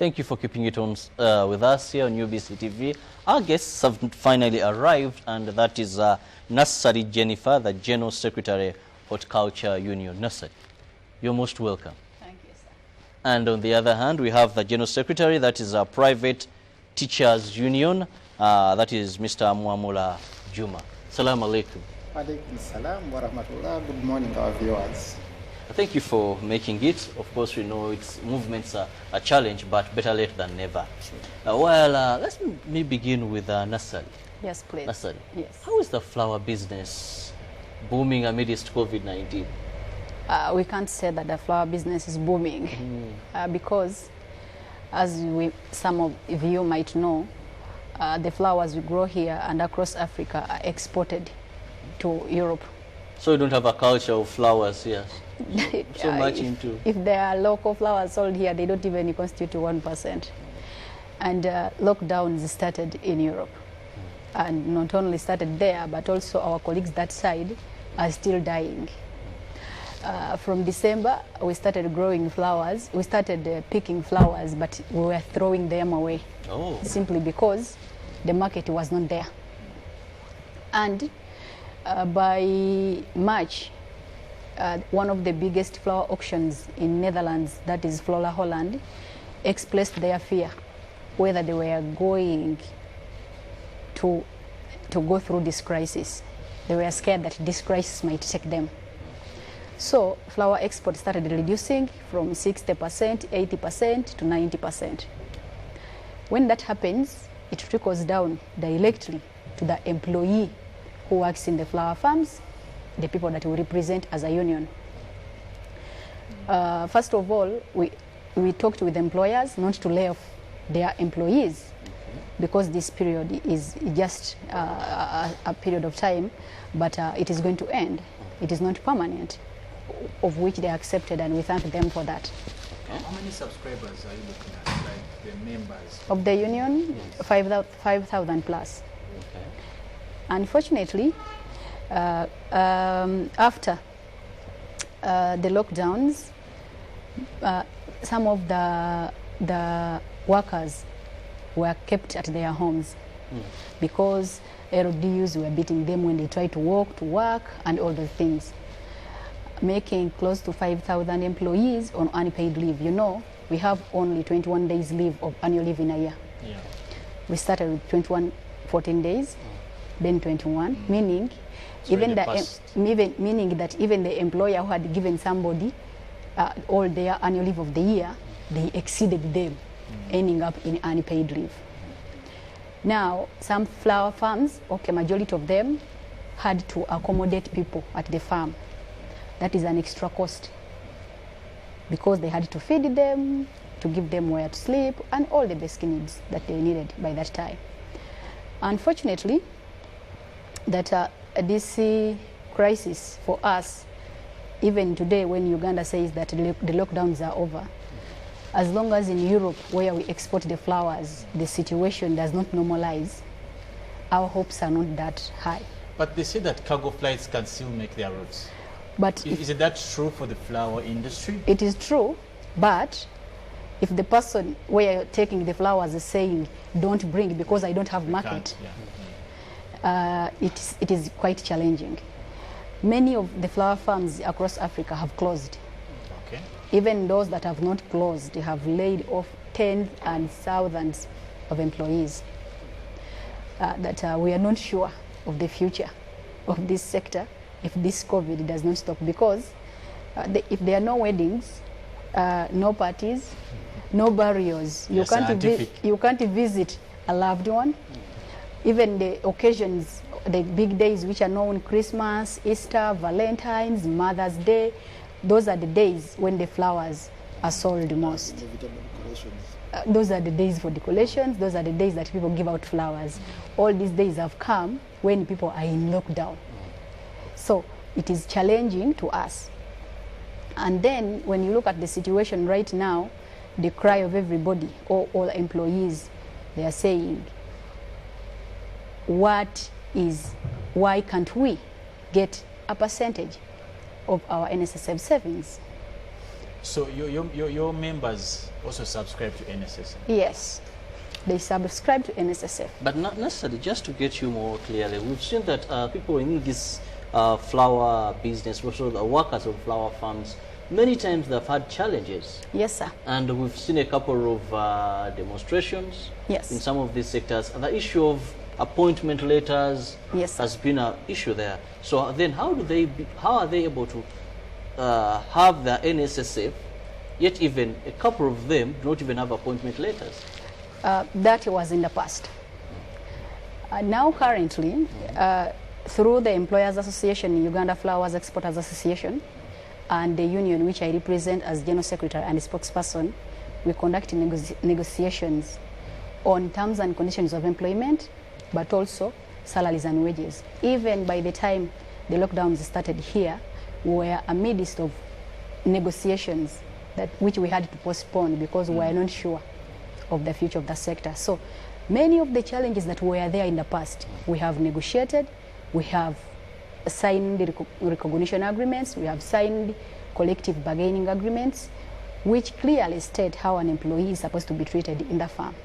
Thank you for keeping it on with us here on UBC TV. Our guests have finally arrived, and that is Nursery Jennifer, the General Secretary, Horticulture Union. Nursery, you're most welcome. Thank you, sir. And on the other hand, we have the General Secretary, that is a Private Teachers Union, that is Mr. Muamula Juma. Assalamu alaikum. Alaikum salam wa rahmatullah. Good morning, our viewers. Thank you for making it. Of course, we know its movements are a challenge, but better late than never. Sure. Let's begin with Nursery. Yes, please. Nursery. Yes. How is the flower business booming amidst COVID-19? We can't say that the flower business is booming because, as some of you might know, the flowers we grow here and across Africa are exported to Europe. So you don't have a culture of flowers here? So much into... If there are local flowers sold here, they don't even constitute 1%. And lockdowns started in Europe. And not only started there, but also our colleagues that side are still dying. From December, we started growing flowers. We started picking flowers, but we were throwing them away. Oh. Simply because the market was not there. And by March, one of the biggest flower auctions in Netherlands, that is Flora Holland, expressed their fear whether they were going to go through this crisis. They were scared that this crisis might take them. So flower export started reducing from 60%, 80% to 90%. When that happens, it trickles down directly to the employee who works in the flower farms, the people that we represent as a union. First of all, we talked with employers not to lay off their employees because this period is just a period of time, but it is going to end. It is not permanent, of which they accepted, and we thank them for that. How many subscribers are you looking at, like the members? Of the union, yes. 5,000 plus. Okay. Unfortunately, after the lockdowns, some of the workers were kept at their homes because LDUs were beating them when they tried to walk to work and all those things, making close to 5,000 employees on unpaid leave. You know, we have only 21 days leave of annual leave in a year. Yeah. We started with 14 days, then 21, meaning even meaning that even the employer who had given somebody all their annual leave of the year, they exceeded them, ending up in unpaid leave. Now, some flower farms, okay, majority of them had to accommodate people at the farm. That is an extra cost because they had to feed them, to give them where to sleep, and all the basic needs that they needed by that time. Unfortunately, that this crisis for us, even today when Uganda says that the lockdowns are over, as long as in Europe where we export the flowers, the situation does not normalize, our hopes are not that high. But they say that cargo flights can still make their routes. But is that true for the flower industry? It is true, but if the person where you're taking the flowers is saying, don't bring because I don't have market, it is quite challenging. Many of the flower farms across Africa have closed. Okay. Even those that have not closed, they have laid off tens and thousands of employees. We are not sure of the future of this sector if this COVID does not stop, because if there are no weddings, no parties, no burials, you can't visit a loved one. Even the occasions, the big days which are known, Christmas, Easter, Valentine's, Mother's Day, those are the days when the flowers are sold most. Those are the days for decorations, those are the days that people give out flowers. All these days have come when people are in lockdown. So it is challenging to us. And then when you look at the situation right now, the cry of everybody, all employees, they are saying, why can't we get a percentage of our NSSF savings? So your members also subscribe to NSSF? Yes, they subscribe to NSSF. But not necessarily, just to get you more clearly, we've seen that people in this flower business, also the workers of flower farms, many times they've had challenges. Yes, sir. And we've seen a couple of demonstrations Yes. in some of these sectors. And the issue of appointment letters Yes, has been an issue there. So then how are they able to have the NSSF, yet even a couple of them do not even have appointment letters? That was in the past. Now currently, through the Employers Association, Uganda Flowers Exporters Association, and the union which I represent as General Secretary and spokesperson, we conduct negotiations on terms and conditions of employment, but also salaries and wages. Even by the time the lockdowns started here, we were amidst of negotiations which we had to postpone because we were not sure of the future of the sector. So many of the challenges that were there in the past, we have negotiated, we have signed recognition agreements, we have signed collective bargaining agreements, which clearly state how an employee is supposed to be treated in the farm.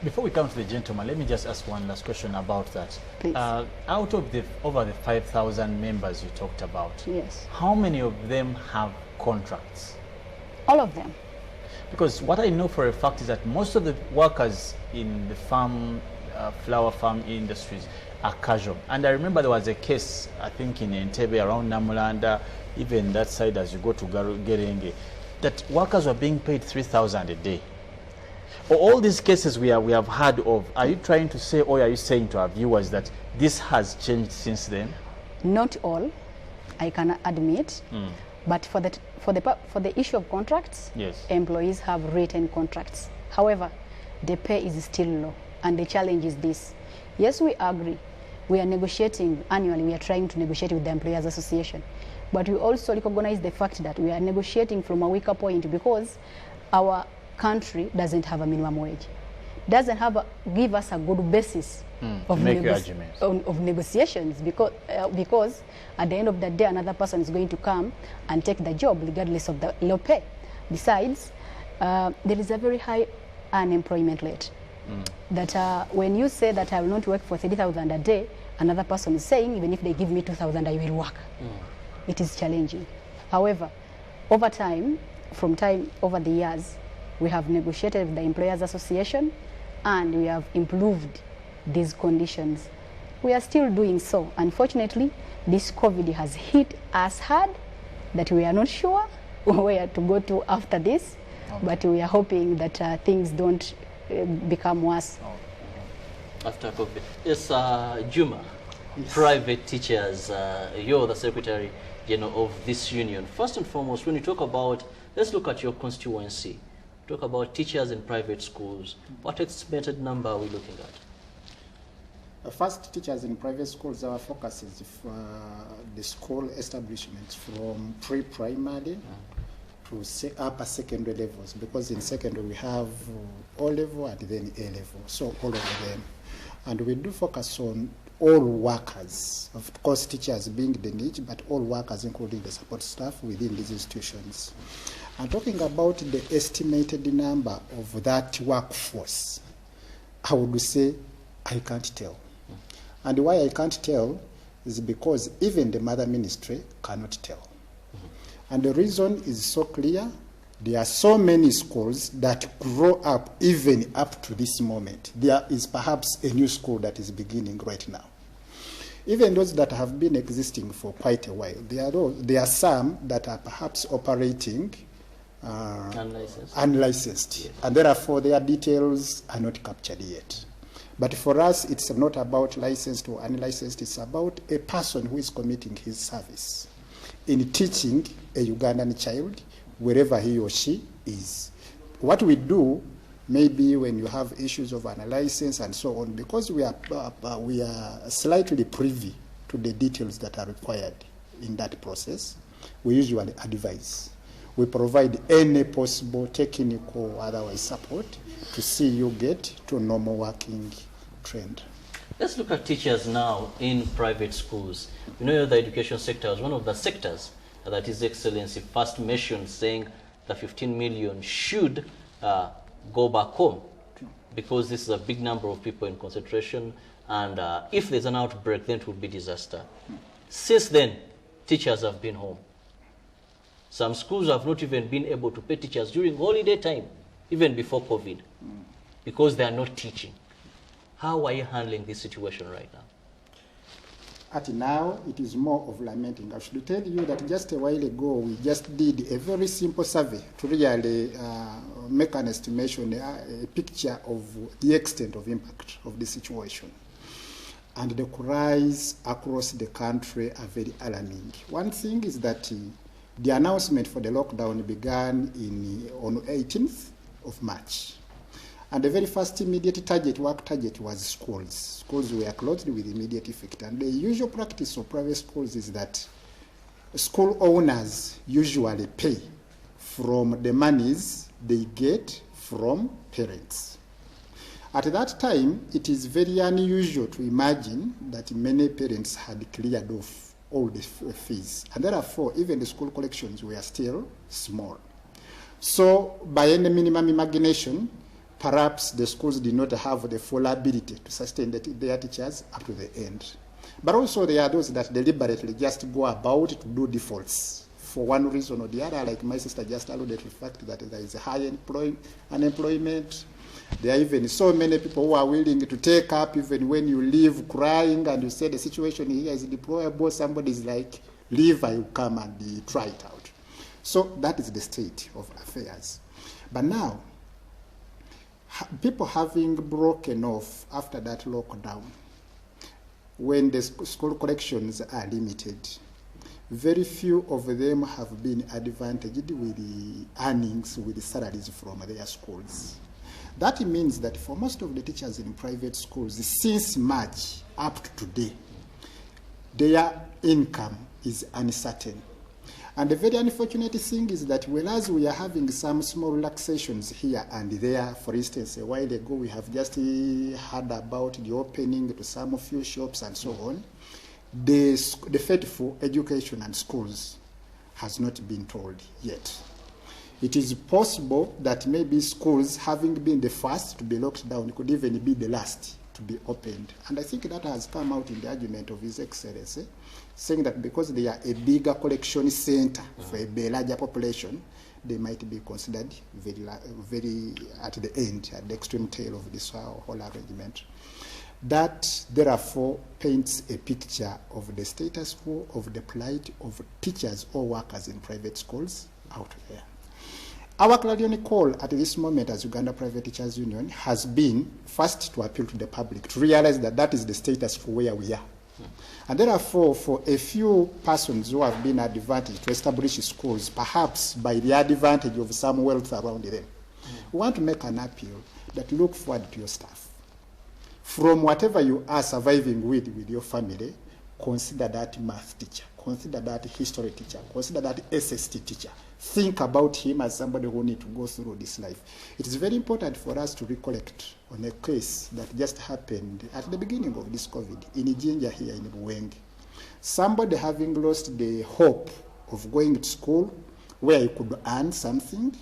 Before we come to the gentleman, let me just ask one last question about that. Please. Out of over the 5,000 members you talked about, Yes. how many of them have contracts? All of them. Because what I know for a fact is that most of the workers in the farm, flower farm industries are casual. And I remember there was a case, I think in Entebbe around Namulanda, even that side as you go to Gerenge, that workers were being paid 3,000 a day. All these cases we have heard of, are you trying to say, or are you saying to our viewers that this has changed since then? Not all, I can admit, but for the issue of contracts, Yes. employees have written contracts. However, the pay is still low, and the challenge is this. Yes, we agree. We are negotiating annually. We are trying to negotiate with the Employers Association, but we also recognize the fact that we are negotiating from a weaker point because our country doesn't have a minimum wage, doesn't give us a good basis of negotiations, because at the end of the day another person is going to come and take the job regardless of the low pay. Besides, there is a very high unemployment rate. That when you say that I will not work for 30,000 a day, another person is saying even if they give me 2,000 I will work. It is challenging. However, over the years, we have negotiated with the Employers Association and we have improved these conditions. We are still doing so. Unfortunately, this COVID has hit us hard that we are not sure where to go to after this, but we are hoping that things don't become worse. After COVID. Yes, Juma, yes. Private teachers, you're the Secretary General of this union. First and foremost, when you talk about, let's look at your constituency. Talk about teachers in private schools. What estimated number are we looking at? First, teachers in private schools, our focus is the school establishments from pre-primary to upper secondary levels, because in secondary we have O level and then A level, so all of them. And we do focus on all workers, of course teachers being the niche, but all workers including the support staff within these institutions. I'm talking about the estimated number of that workforce. I would say I can't tell. And why I can't tell is because even the mother ministry cannot tell. And the reason is so clear. There are so many schools that grow up even up to this moment. There is perhaps a new school that is beginning right now. Even those that have been existing for quite a while, there are some that are perhaps operating unlicensed. Yes. And therefore their details are not captured yet. But for us, it's not about licensed or unlicensed. It's about a person who is committing his service in teaching a Ugandan child wherever he or she is. What we do, maybe when you have issues of unlicensed and so on, because we are slightly privy to the details that are required in that process, we usually advise. We provide any possible technical or otherwise support to see you get to a normal working trend. Let's look at teachers now in private schools. We know the education sector is one of the sectors that His Excellency first mentioned, saying the 15 million should go back home, because this is a big number of people in concentration, and if there's an outbreak, then it would be disaster. Since then, teachers have been home. Some schools have not even been able to pay teachers during holiday time, even before COVID, because they are not teaching. How are you handling this situation right now? At now, it is more of lamenting. I should tell you that just a while ago, we just did a very simple survey to really make an estimation, a picture of the extent of impact of the situation. And the cries across the country are very alarming. One thing is that the announcement for the lockdown began on 18th of March. And the very first immediate work target was schools. Schools were closed with immediate effect. And the usual practice of private schools is that school owners usually pay from the monies they get from parents. At that time, it is very unusual to imagine that many parents had cleared off all the fees. And therefore, even the school collections were still small. So, by any minimum imagination, perhaps the schools did not have the full ability to sustain their teachers up to the end. But also there are those that deliberately just go about to do defaults for one reason or the other, like my sister just alluded to the fact that there is a high unemployment. There are even so many people who are willing to take up even when you leave crying and you say the situation here is deplorable, somebody is like, leave, I will come and try it out. So that is the state of affairs. But now, people having broken off after that lockdown, when the school collections are limited, very few of them have been advantaged with the earnings, with the salaries from their schools. That means that for most of the teachers in private schools, since March up to today, their income is uncertain. And the very unfortunate thing is that whereas we are having some small relaxations here and there, for instance, a while ago we have just heard about the opening to some few shops and so on, the fate for education and schools has not been told yet. It is possible that maybe schools, having been the first to be locked down, could even be the last to be opened. And I think that has come out in the argument of His Excellency, saying that because they are a bigger collection center for a larger population, they might be considered very at the end, at the extreme tail of this whole arrangement. That, therefore, paints a picture of the status quo, of the plight of teachers or workers in private schools out there. Our clarion call at this moment as Uganda Private Teachers Union has been first to appeal to the public, to realize that that is the status quo where we are. And therefore, for a few persons who have been advantaged to establish schools, perhaps by the advantage of some wealth around them, we want to make an appeal that look forward to your staff. From whatever you are surviving with your family, consider that math teacher, consider that history teacher, consider that SST teacher. Think about him as somebody who needs to go through this life. It is very important for us to recollect on a case that just happened at the beginning of this COVID in Jinja here in Buwenge. Somebody having lost the hope of going to school where he could earn something,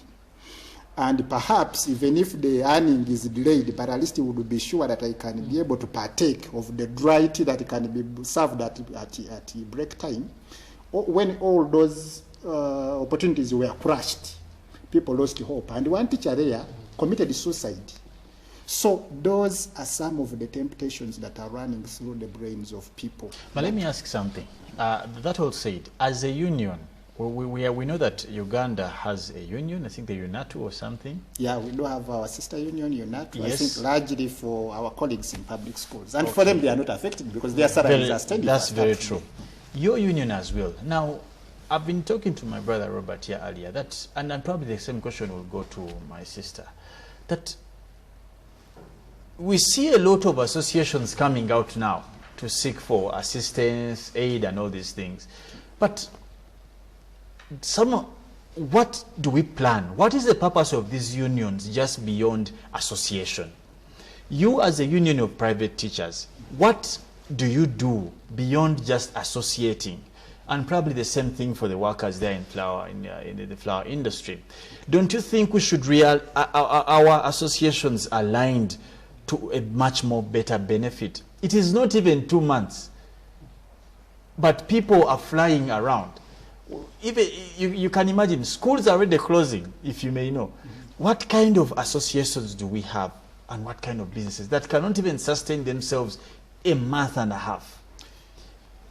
and perhaps even if the earning is delayed, but at least he would be sure that I can be able to partake of the dry tea that can be served at break time. When all those opportunities were crushed, people lost hope. And one teacher there committed suicide. So those are some of the temptations that are running through the brains of people. But let me ask something. That all said, as a union, we know that Uganda has a union, I think the UNATU or something. Yeah, we do have our sister union, UNATU, yes. I think largely for our colleagues in public schools. And for them, they are not affected because their salaries are steady. That's very true. Your union as well. Now, I've been talking to my brother Robert here earlier, and probably the same question will go to my sister, that we see a lot of associations coming out now to seek for assistance, aid, and all these things. But what do we plan? What is the purpose of these unions just beyond association? You as a union of private teachers, what do you do beyond just associating And probably the same thing for the workers there in the flower industry. Don't you think we should our associations aligned to a much more better benefit? It is not even 2 months, but people are flying around. Even you can imagine schools are already closing, if you may know. What kind of associations do we have, and what kind of businesses that cannot even sustain themselves a month and a half?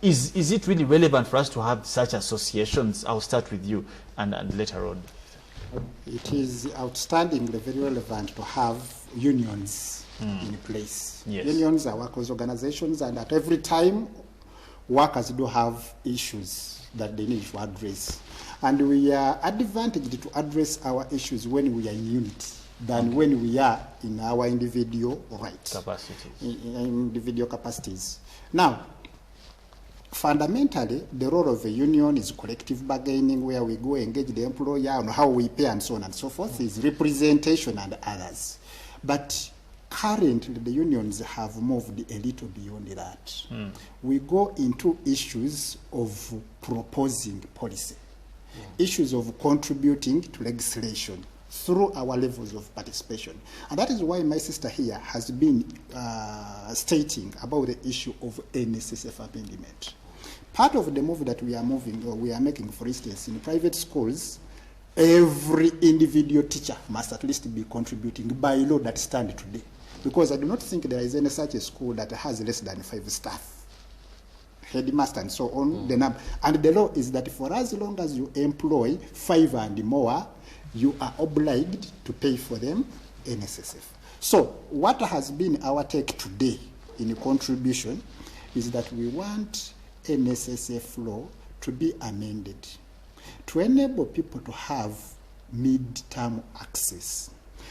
Is it really relevant for us to have such associations? I'll start with you and later on. It is outstandingly very relevant to have unions in place. Yes. Unions are workers' organizations, and at every time, workers do have issues that they need to address. And we are advantaged to address our issues when we are in unity than when we are in our individual rights. Capacities. In individual capacities. Now, fundamentally, the role of a union is collective bargaining, where we go engage the employer on how we pay and so on and so forth, is representation and others. But currently, the unions have moved a little beyond that. We go into issues of proposing policy, issues of contributing to legislation through our levels of participation. And that is why my sister here has been stating about the issue of NSSF amendment. Part of the move that we are making, for instance, in private schools, every individual teacher must at least be contributing by law that stand today. Because I do not think there is any such a school that has less than 5 staff, headmaster and so on. And the law is that for as long as you employ 5 and more, you are obliged to pay for them NSSF. So what has been our take today in contribution is that we want NSSF law to be amended to enable people to have mid-term access,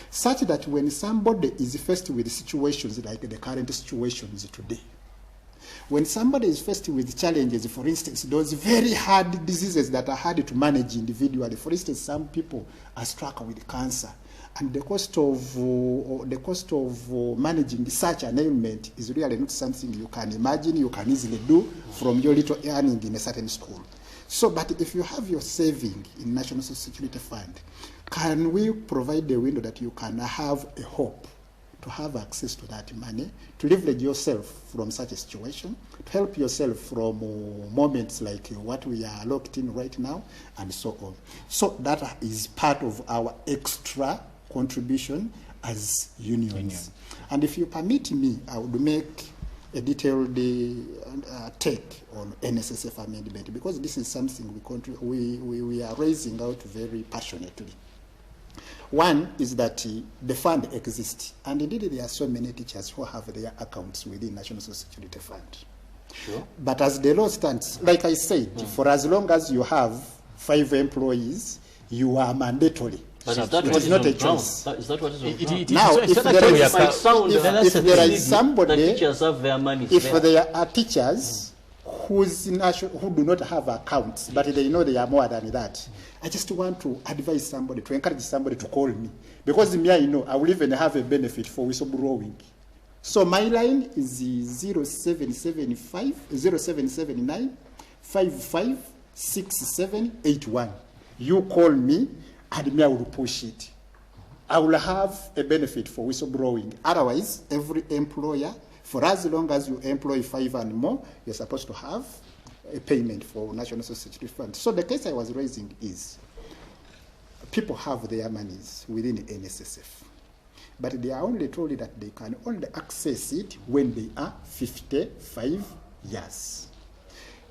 such that when somebody is faced with situations like the current situations today, when somebody is faced with challenges, for instance, those very hard diseases that are hard to manage individually, for instance, some people are struck with cancer, and the cost of managing such an ailment is really not something you can imagine, you can easily do from your little earning in a certain school. So, but if you have your saving in National Social Security Fund, can we provide a window that you can have a hope to have access to that money, to leverage yourself from such a situation, to help yourself from moments like what we are locked in right now, and so on. So that is part of our extra contribution as unions. And if you permit me, I would make a detailed take on NSSF amendment, because this is something we are raising out very passionately. One is that the fund exists, and indeed there are so many teachers who have their accounts within National Social Security Fund. Sure. But as the law stands, like I said, for as long as you have 5 employees, you are mandatory. But is that it what is not a on ground? choice. Is that what is on ground? Now, if there is somebody, the teachers have their money, if there are teachers who do not have accounts, but they know they are more than that, I just want to advise somebody, to encourage somebody to call me. Because me, I know, I will even have a benefit for whistleblowing. So my line is 0779 556781. You call me, and me, I will push it. I will have a benefit for whistleblowing. Otherwise, every employer, for as long as you employ 5 and more, you're supposed to have a payment for National Social Security Fund. So the case I was raising is people have their monies within the NSSF, but they are only told that they can only access it when they are 55 years.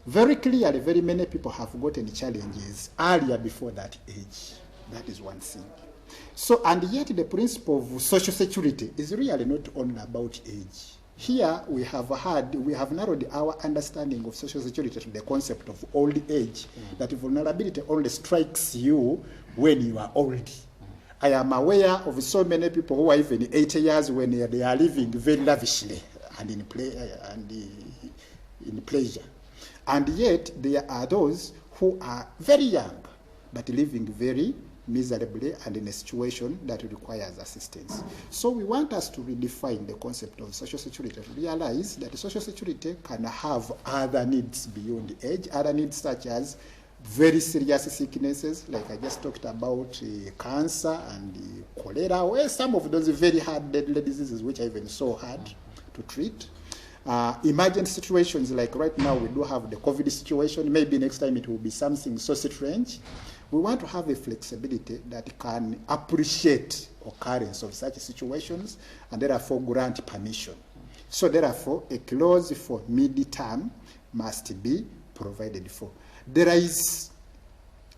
Very clearly, very many people have gotten challenges earlier before that age. That is one thing. So, and yet the principle of social security is really not only about age. Here we have narrowed our understanding of social security to the concept of old age, that vulnerability only strikes you when you are old. I am aware of so many people who are even 80 years when they are living very lavishly and in pleasure. And yet there are those who are very young but living very miserably and in a situation that requires assistance. So we want us to redefine the concept of social security, to realize that social security can have other needs beyond age, other needs such as very serious sicknesses, like I just talked about cancer and cholera, or some of those very hard deadly diseases which are even so hard to treat. Emergent situations, like right now we do have the COVID situation, maybe next time it will be something so strange. We want to have a flexibility that can appreciate occurrence of such situations and therefore grant permission. So therefore, a clause for mid-term must be provided for. There is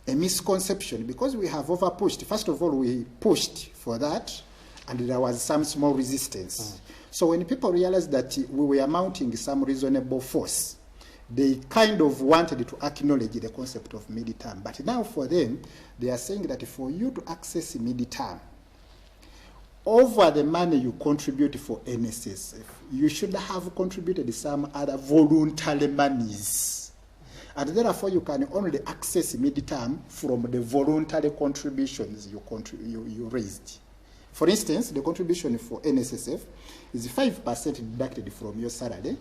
a misconception because we have over-pushed. First of all, we pushed for that, and there was some small resistance. So when people realized that we were mounting some reasonable force, they kind of wanted to acknowledge the concept of mid-term. But now for them, they are saying that for you to access mid-term, over the money you contribute for NSSF, you should have contributed some other voluntary monies. And therefore, you can only access mid-term from the voluntary contributions you raised. For instance, the contribution for NSSF is 5% deducted from your salary,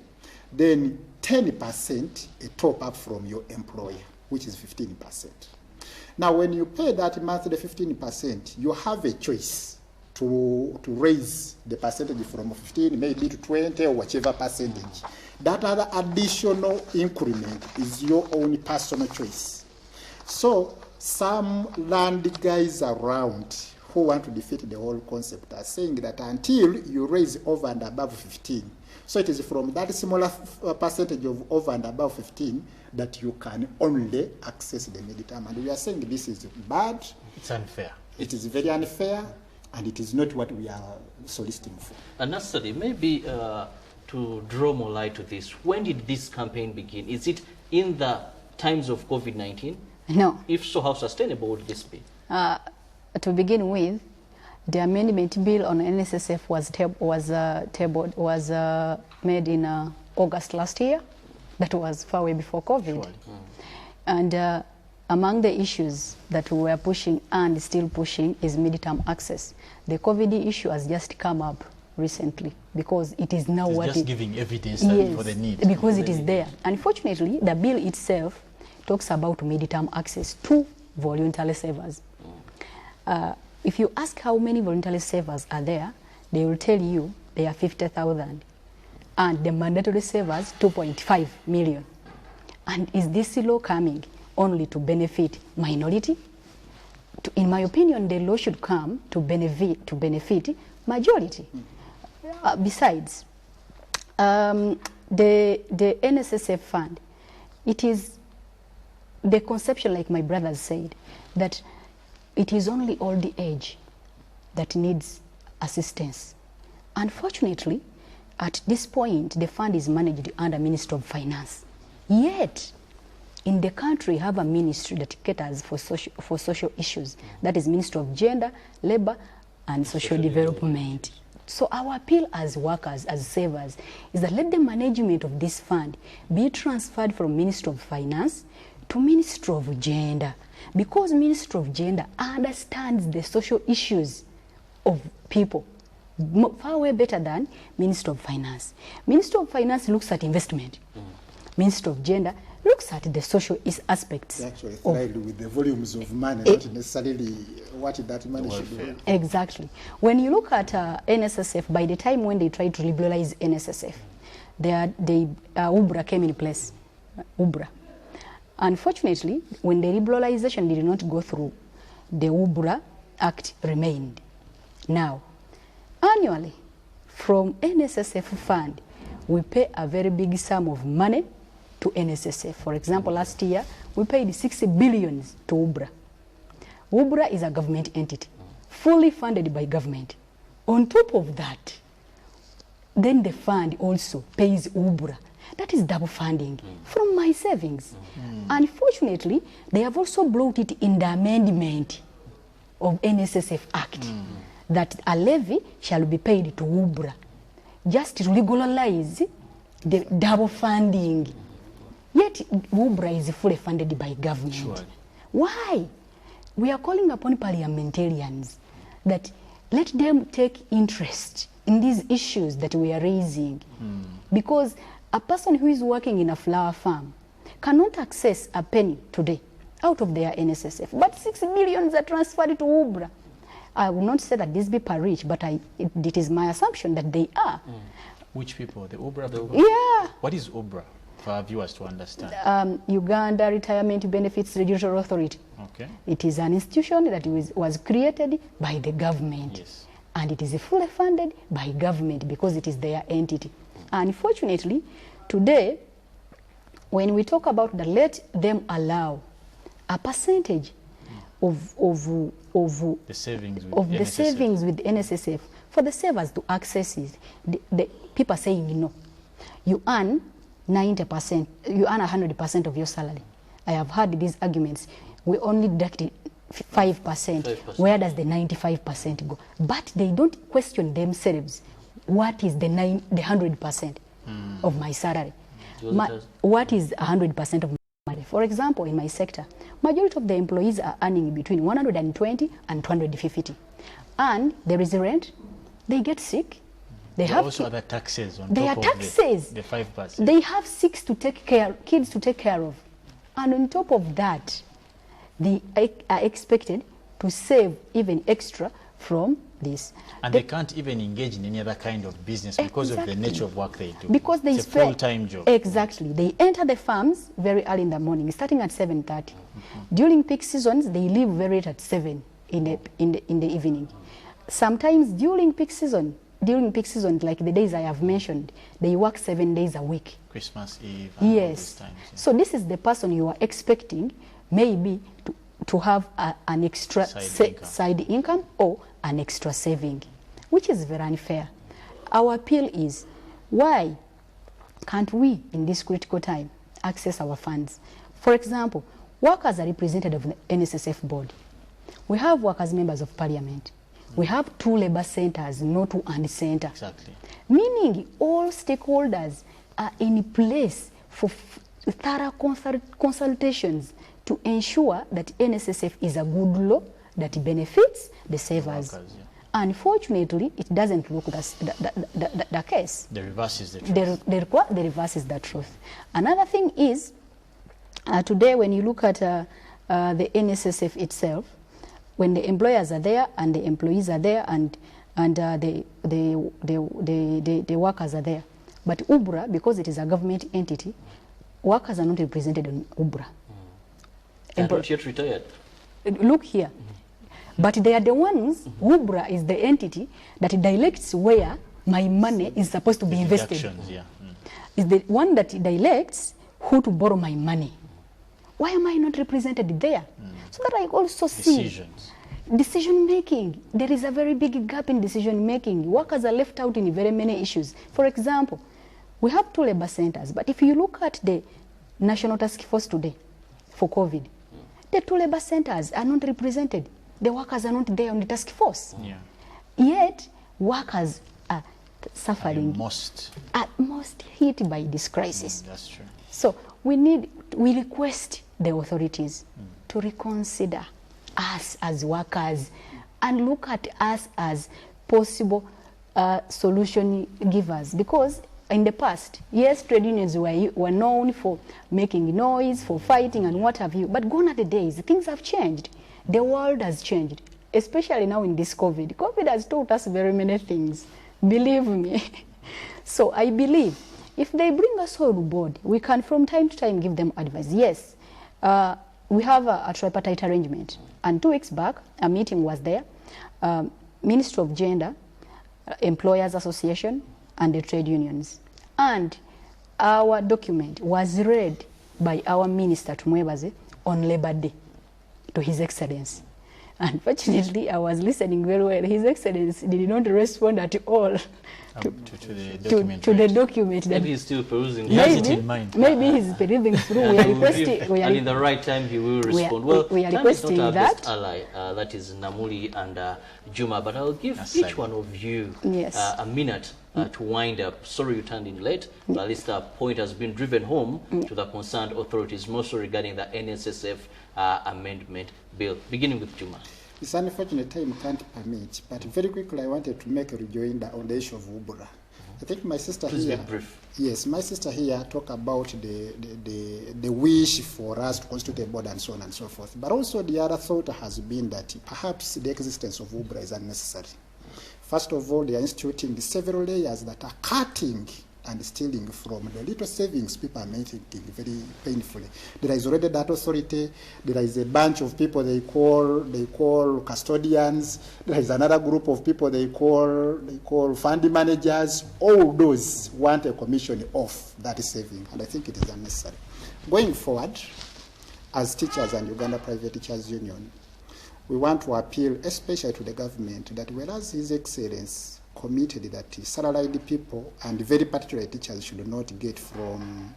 then 10% a top-up from your employer, which is 15%. Now, when you pay that monthly 15%, you have a choice to raise the percentage from 15 maybe to 20 or whichever percentage. That other additional increment is your own personal choice. So some land guys around who want to defeat the whole concept are saying that until you raise over and above 15, so it is from that smaller percentage of over and above 15 that you can only access the mid-term. And we are saying this is bad. It's unfair. It is very unfair, and it is not what we are soliciting for. And Nasari, maybe to draw more light to this, when did this campaign begin? Is it in the times of COVID-19? No. If so, how sustainable would this be? To begin with, the amendment bill on NSSF was made in August last year. That was far away before COVID. Sure. And among the issues that we were pushing and still pushing is mid-term access. The COVID issue has just come up recently because it is now it's what just it, giving evidence yes, for the need. Because it is there. Unfortunately, the bill itself talks about mid-term access to voluntary savers. If you ask how many voluntary savers are there, they will tell you there are 50,000. And the mandatory savers, 2.5 million. And is this law coming only to benefit minority? In my opinion, the law should come to benefit majority. Besides, the NSSF fund, it is the conception, like my brothers said, that it is only old age that needs assistance. Unfortunately, at this point, the fund is managed under Ministry of Finance. Yet, in the country, we have a ministry that caters for social issues. That is Ministry of Gender, Labor, and Social Development. So our appeal as workers, as savers, is that let the management of this fund be transferred from Ministry of Finance to Ministry of Gender, because Ministry of Gender understands the social issues of people far way better than Ministry of Finance. Ministry of Finance looks at investment. Ministry of Gender looks at the social aspects. They actually thrived with the volumes of money, not necessarily what that money should do. Exactly. When you look at NSSF, by the time when they tried to liberalize NSSF, UBRA came in place. UBRA. Unfortunately, when the liberalization did not go through, the UBRA Act remained. Now, annually, from NSSF fund, we pay a very big sum of money to NSSF. For example, last year, we paid 60 billion to UBRA. UBRA is a government entity, fully funded by government. On top of that, then the fund also pays UBRA. That is double funding from my savings. Unfortunately, they have also brought it in the amendment of NSSF Act that a levy shall be paid to UBRA, just to regularize the double funding. Yet UBRA is fully funded by government. Sure. Why? we are calling upon parliamentarians that let them take interest in these issues that we are raising. Because a person who is working in a flower farm cannot access a penny today out of their NSSF, but 6 billion are transferred to UBRA. I will not say that these people are rich, but it is my assumption that they are. Which people? The UBRA people? Yeah. What is UBRA, for our viewers to understand? Uganda Retirement Benefits Regulatory Authority. Okay. It is an institution that was created by the government. Yes. And it is fully funded by government because it is their entity. Unfortunately, today, when we talk about the let them allow a percentage of the savings with the savings with NSSF for the savers to access it, the people are saying no. You earn 90%, you earn 100% of your salary. I have heard these arguments. We only deduct 5%. Where does the 95% go? But they don't question themselves. What is the 100% of my salary? What is 100% of my salary? For example, in my sector, majority of the employees are earning between 120 and 250. And there is rent. They get sick. They have also other taxes on top of taxes. The 5%. They have kids to take care of. And on top of that, they are expected to save even extra from this. And they can't even engage in any other kind of business because of the nature of work they do. Because it's a full-time job. Exactly. They enter the farms very early in the morning, starting at 7:30. During peak seasons, they leave very late at 7 in the evening. Sometimes during peak season, like the days I have mentioned, they work 7 days a week. Christmas Eve. Yes. Times, yeah. So this is the person you are expecting maybe to have an extra side income or an extra saving, which is very unfair. Our appeal is, why can't we, in this critical time, access our funds? For example, workers are represented of the NSSF board. We have workers members of parliament. We have 2 labor centers, not 1 center. Exactly. Meaning all stakeholders are in place for thorough consultations to ensure that NSSF is a good law that benefits the savers. Workers, yeah. Unfortunately, it doesn't look the case. The reverse is the truth. The reverse is the truth. Another thing is, today when you look at the NSSF itself, when the employers are there and the employees are there and the workers are there. But UBRA, because it is a government entity, workers are not represented on UBRA. They're not yet retired. Look here. But they are the ones, UBRA is the entity that directs where my money is supposed to be invested. Yeah. Is the one that directs who to borrow my money. Why am I not represented there? So that I also see decision making. There is a very big gap in decision making. Workers are left out in very many issues. For example, we have 2 labor centers, but if you look at the National Task Force today for COVID, the 2 labor centers are not represented. The workers are not there on the task force. Yeah. Yet, workers are suffering, are most hit by this crisis. That's true. So we request the authorities to reconsider us as workers and look at us as possible solution givers. Because in the past, yes, trade unions were known for making noise, for fighting and what have you, but gone are the days. Things have changed. The world has changed, especially now in this COVID. COVID has taught us very many things, believe me. So I believe if they bring us on board, we can from time to time give them advice. Yes, we have a tripartite arrangement. And 2 weeks back, a meeting was there. Ministry of Gender, Employers Association, and the trade unions. And our document was read by our Minister Tumwebaze on Labor Day to His Excellency. Unfortunately, I was listening very well. His Excellency did not respond at all to the document. Maybe he's still perusing. He has it in mind. Maybe he's perusing through. And in the right time, he will respond. We are requesting not our that. best ally, that is Namuli and Juma, but I'll give each one of you a minute to wind up. Sorry you turned in late, but at least a point has been driven home to the concerned authorities, mostly regarding the NSSF amendment bill. Beginning with Juma. It's unfortunate time can't permit, but very quickly I wanted to make a rejoinder on the issue of Ubura. I think my sister Please here. be brief. Yes, my sister here talk about the wish for us to constitute a board and so on and so forth. But also the other thought has been that perhaps the existence of Ubura is unnecessary. First of all, they are instituting several layers that are cutting and stealing from the little savings people are making very painfully. There is already that authority. There is a bunch of people they call custodians. There is another group of people they call fund managers. All those want a commission off that saving, and I think it is unnecessary. Going forward, as teachers and Uganda Private Teachers Union, we want to appeal especially to the government that whereas His Excellency committed that salaried people and very particularly teachers should not get from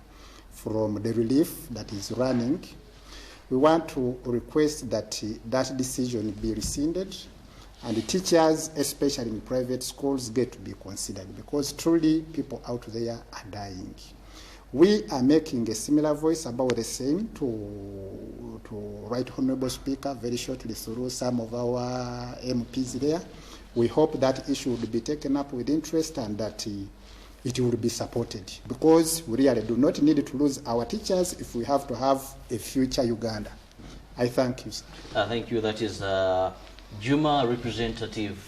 the relief that is running, we want to request that that decision be rescinded and the teachers, especially in private schools, get to be considered because truly people out there are dying. We are making a similar voice about the same to Right Honorable Speaker very shortly through some of our MPs there. We hope that issue will be taken up with interest and that it will be supported because we really do not need to lose our teachers if we have to have a future Uganda. I thank you, sir. Thank you. That is Juma, representative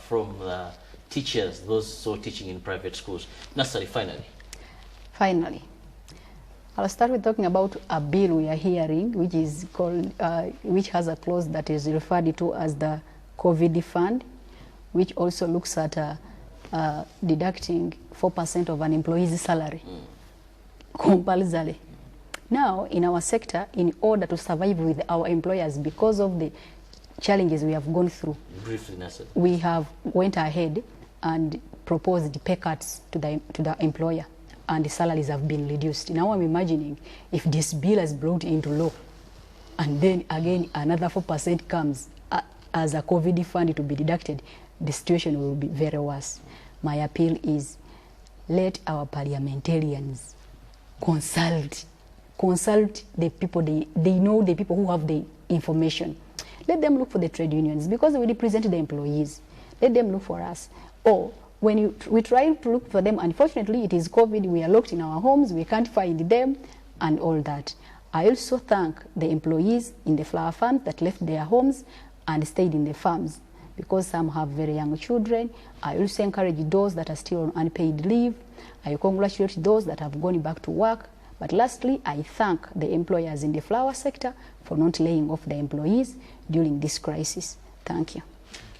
from the teachers, those so teaching in private schools. Nasari, finally. I'll start with talking about a bill we are hearing, which is called, which has a clause that is referred to as the COVID fund, which also looks at deducting 4% of an employee's salary compulsorily. Now, in our sector, in order to survive with our employers because of the challenges we have gone through, briefly, Nasser, we have went ahead and proposed pay cuts to the employer, and the salaries have been reduced. Now I'm imagining if this bill is brought into law, and then again another 4% comes as a COVID fund to be deducted, the situation will be very worse. My appeal is let our parliamentarians consult the people, they know the people who have the information. Let them look for the trade unions because we represent the employees. Let them look for us. Or when we try to look for them, unfortunately it is COVID, we are locked in our homes, we can't find them and all that. I also thank the employees in the flower farms that left their homes and stayed in the farms, because some have very young children. I also encourage those that are still on unpaid leave. I congratulate those that have gone back to work. But lastly, I thank the employers in the flower sector for not laying off the employees during this crisis. Thank you.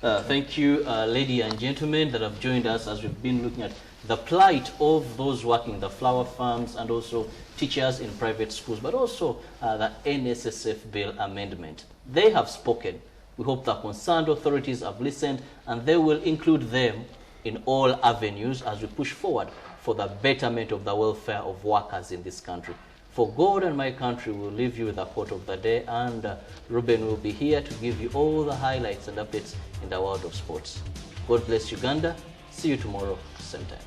Thank you, ladies and gentlemen that have joined us as we've been looking at the plight of those working the flower farms and also teachers in private schools, but also the NSSF bill amendment. They have spoken. We hope the concerned authorities have listened and they will include them in all avenues as we push forward for the betterment of the welfare of workers in this country. For God and my country, we'll leave you with the quote of the day, and Ruben will be here to give you all the highlights and updates in the world of sports. God bless Uganda. See you tomorrow, same time.